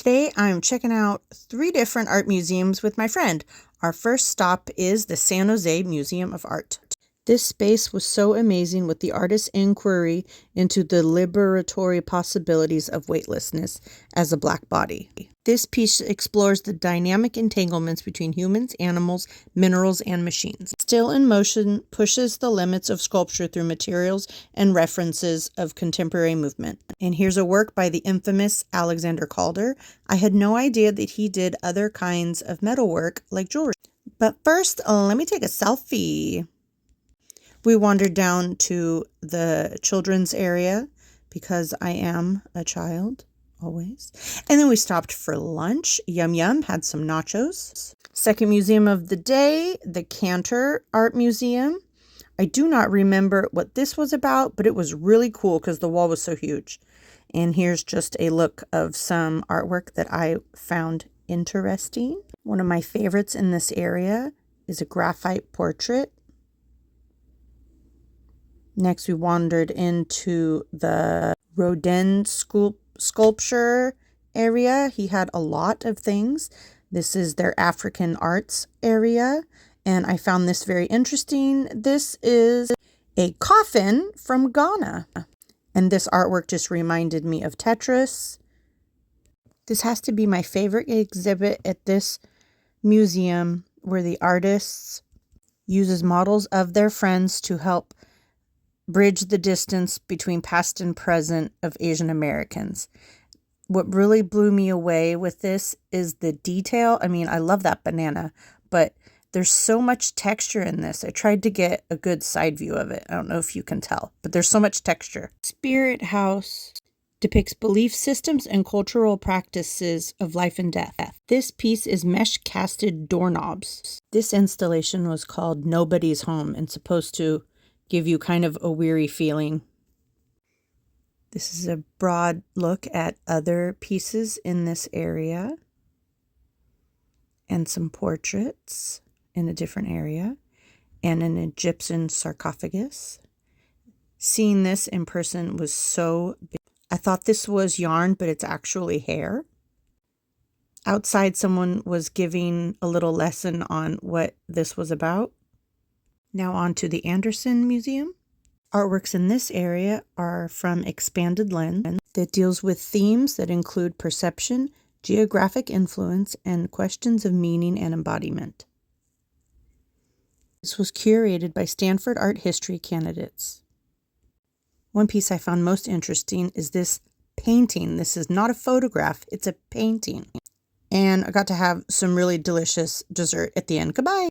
Today I'm checking out 3 different art museums with my friend. Our first stop is the San Jose Museum of Art. This space was so amazing with the artist's inquiry into the liberatory possibilities of weightlessness as a black body. This piece explores the dynamic entanglements between humans, animals, minerals, and machines. Still in Motion pushes the limits of sculpture through materials and references of contemporary movement. And here's a work by the infamous Alexander Calder. I had no idea that he did other kinds of metalwork like jewelry. But first, let me take a selfie. We wandered down to the children's area because I am a child, always. And then we stopped for lunch. Yum yum, had some nachos. Second museum of the day, the Cantor Art Museum. I do not remember what this was about, but it was really cool because the wall was so huge. And here's just a look of some artwork that I found interesting. One of my favorites in this area is a graphite portrait. Next, we wandered into the Rodin sculpture area. He had a lot of things. This is their African arts area, and I found this very interesting. This is a coffin from Ghana, and this artwork just reminded me of Tetris. This has to be my favorite exhibit at this museum, where the artists uses models of their friends to help bridge the distance between past and present of Asian Americans. What really blew me away with this is the detail. I mean, I love that banana, but there's so much texture in this. I tried to get a good side view of it. I don't know if you can tell, but there's so much texture. Spirit House depicts belief systems and cultural practices of life and death. This piece is mesh-casted doorknobs. This installation was called Nobody's Home and supposed to give you kind of a weary feeling. This is a broad look at other pieces in this area and some portraits in a different area and an Egyptian sarcophagus. Seeing this in person was so big. I thought this was yarn, but it's actually hair. Outside, someone was giving a little lesson on what this was about. Now on to the Anderson Museum. Artworks in this area are from Expanded Lens that deals with themes that include perception, geographic influence, and questions of meaning and embodiment. This was curated by Stanford art history candidates. One piece I found most interesting is this painting. This is not a photograph, it's a painting. And I got to have some really delicious dessert at the end. Goodbye.